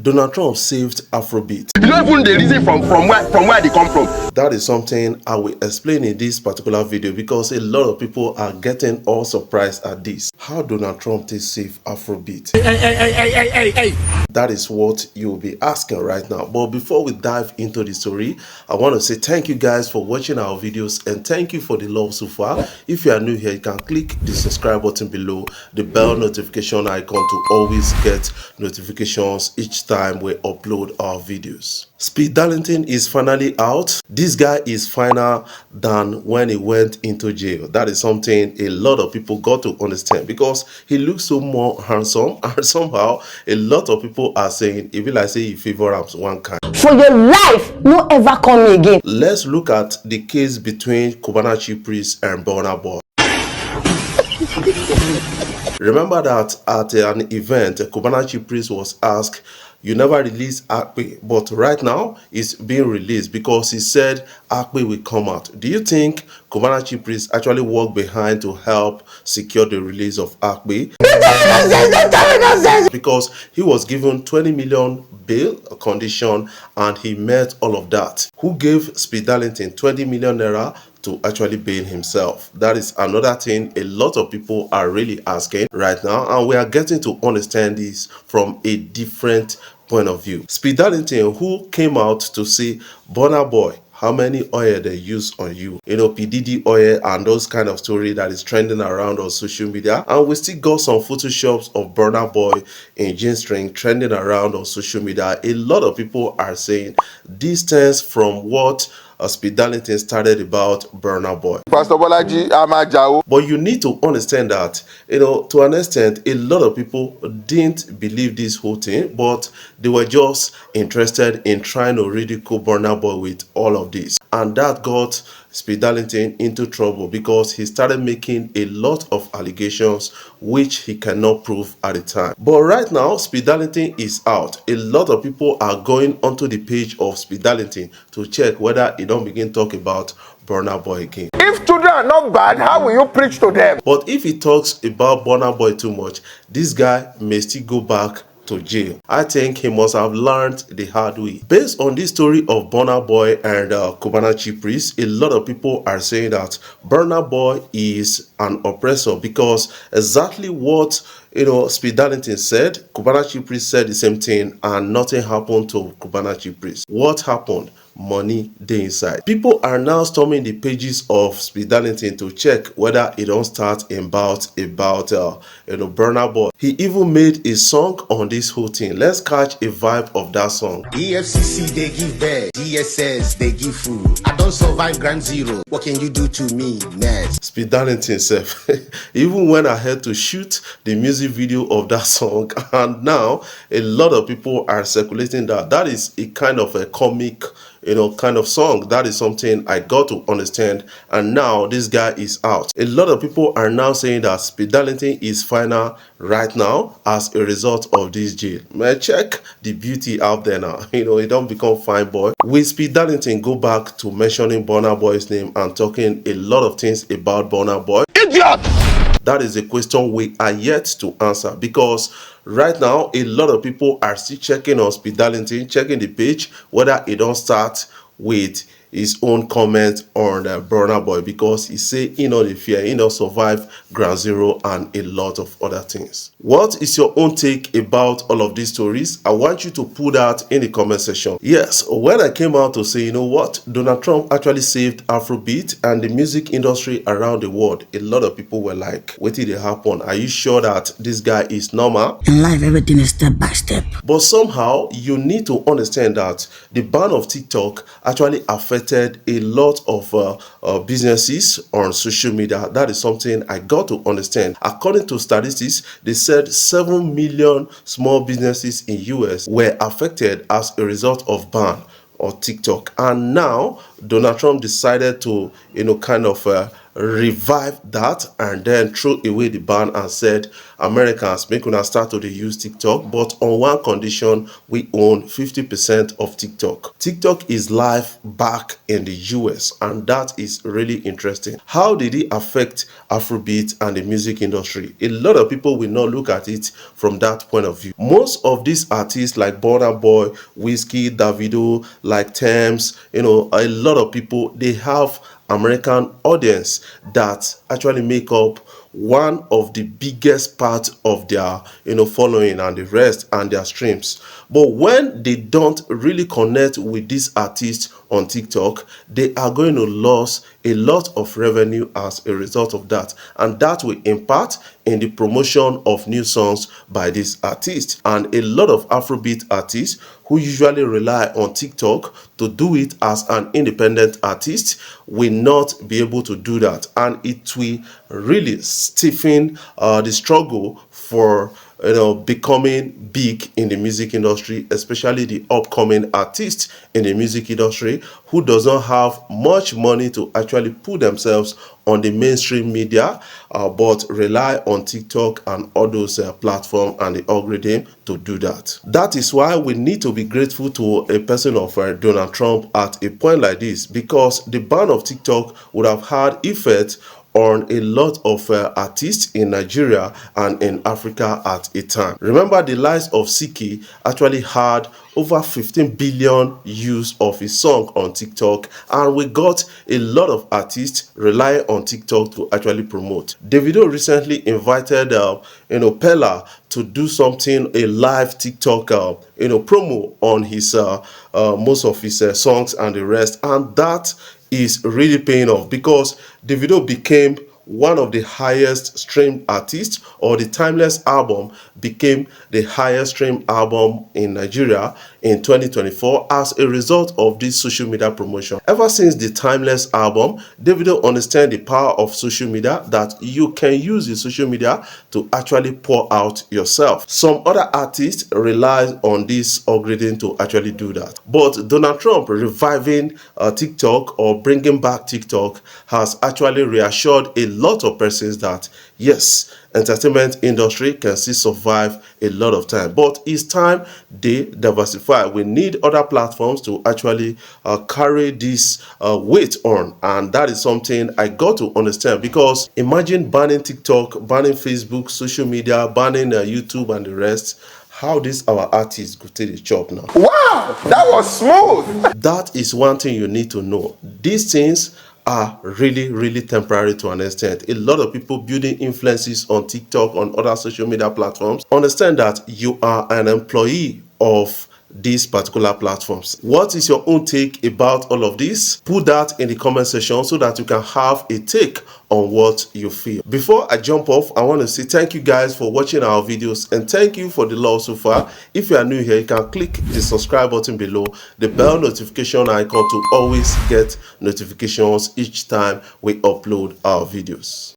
Donald Trump saved Afrobeat. You don't even the reason from where they come from. That is something I will explain in this particular video because a lot of people are getting all surprised at this. How Donald Trump takes save Afrobeat? Hey. That is what you'll be asking right now. But before we dive into the story, I want to say thank you guys for watching our videos and thank you for the love so far. If you are new here, you can click the subscribe button below, the bell notification icon to always get notifications each time we upload our videos. Speed Darlington is finally out. This guy is finer than when he went into jail. That is something a lot of people got to understand because he looks so more handsome, and somehow a lot of people are saying, if you like say you favor him one kind. For your life, no ever call me again. Let's look at the case between Cubana Chief Priest and Burna Boy. Remember that at an event, Cubana Chief Priest was asked, you never released Akpe, but right now it's being released because he said Akpe will come out. Do you think Cubana Chief Priest actually worked behind to help secure the release of Akpe? Because he was given 20 million bail condition and he met all of that. Who gave Speed Darlington 20 million naira to actually bail himself? That is another thing a lot of people are really asking right now, and we are getting to understand this from a different point of view. Speed Darlington, who came out to say, Burna Boy, how many oil they use on you? You know, PDD oil and those kind of story that is trending around on social media. And we still got some photoshops of Burna Boy in jean string trending around on social media. A lot of people are saying this stems from what Speed Darlington started about Burna Boy. Pastor Bolaji, Amajao. But you need to understand that, you know, to an extent, a lot of people didn't believe this whole thing, but they were just interested in trying to ridicule Burna Boy with all of this. And that got Speed Darlington into trouble because he started making a lot of allegations which he cannot prove at the time. But right now, Speed Darlington is out. A lot of people are going onto the page of Speed Darlington to check whether he don't begin talk about Burna Boy again. If children are not bad, how will you preach to them? But if he talks about Burna Boy too much, this guy may still go back to jail. I think he must have learned the hard way. Based on this story of Burna Boy and Cubana Chief Priest, a lot of people are saying that Burna Boy is an oppressor because exactly what, you know, Speed Darlington said, Cubana Chief Priest said the same thing and nothing happened to Cubana Chief Priest. What happened? Money dey inside. People are now storming the pages of Speed Darlington to check whether it don't start about Burna Boy. He even made a song on this whole thing. Let's catch a vibe of that song. EFCC they give bed, DSS they give food. I don't survive ground zero. What can you do to me next? Speed Darlington himself even went ahead to shoot the music video of that song, and now a lot of people are circulating that that is a kind of a comic, you know, kind of song. That is something I got to understand, and now this guy is out. A lot of people are now saying that Speed Darlington is finer right now as a result of this jail. Man, check the beauty out there now. You know, he don't become fine boy. Will Speed Darlington go back to mentioning Burna Boy's name and talking a lot of things about Burna Boy? Idiot! That is a question we are yet to answer because right now a lot of people are still checking on Speed Darlington, checking the page whether it don't start with his own comment on Burna Boy because he say he know the fear, he know survive ground zero and a lot of other things. What is your own take about all of these stories? I want you to put that in the comment section. Yes, when I came out to say, you know what, Donald Trump actually saved Afrobeat and the music industry around the world, a lot of people were like, what did it happen? Are you sure that this guy is normal? In life, everything is step by step. But somehow you need to understand that the ban of TikTok actually affected a lot of businesses on social media. That is something I got to understand. According to statistics, they said 7 million small businesses in US were affected as a result of ban on TikTok. And now Donald Trump decided to, you know, kind of revived that and then threw away the ban and said, Americans, make una start to use TikTok, but on one condition: we own 50% of TikTok. TikTok is live back in the US, and that is really interesting. How did it affect Afrobeat and the music industry? A lot of people will not look at it from that point of view. Most of these artists like Burna Boy, Wizkid, Davido, like Thames, a lot of people, they have American audience that actually make up one of the biggest part of their following and the rest and their streams. But when they don't really connect with these artists on TikTok, they are going to lose a lot of revenue as a result of that, and that will impact in the promotion of new songs by these artists. And a lot of Afrobeat artists who usually rely on TikTok to do it as an independent artist will not be able to do that, and it will really stiffen the struggle for becoming big in the music industry, especially the upcoming artists in the music industry who does not have much money to actually put themselves on the mainstream media, but rely on TikTok and all those platforms and the algorithm to do that. That is why we need to be grateful to a person of Donald Trump at a point like this, because the ban of TikTok would have had effect on a lot of artists in Nigeria and in Africa at a time. Remember, the likes of Siki actually had over 15 billion views of his song on TikTok, and we got a lot of artists rely on TikTok to actually promote. Davido recently invited Pella to do something, a live TikTok promo on his most of his songs and the rest, and that is really paying off because Davido became one of the highest streamed artists, or the Timeless album became the highest streamed album in Nigeria in 2024 as a result of this social media promotion. Ever since the Timeless album, Davido understands the power of social media, that you can use the social media to actually pour out yourself. Some other artists rely on this algorithm to actually do that. But Donald Trump reviving TikTok or bringing back TikTok has actually reassured a lot of persons that yes, entertainment industry can still survive a lot of time, but it's time they diversify. We need other platforms to actually carry this weight on, and that is something I got to understand, because imagine banning TikTok, banning Facebook, social media, banning YouTube and the rest. How this our artists go take the chop now? Wow, that was smooth. That is one thing you need to know. These things are really temporary to an extent. A lot of people building influences on TikTok, on other social media platforms, understand that you are an employee of these particular platforms. What is your own take about all of this? Put that in the comment section so that you can have a take on what you feel. Before I jump off, I want to say thank you guys for watching our videos, and thank you for the love so far. If you are new here, you can click the subscribe button below, the bell notification icon to always get notifications each time we upload our videos.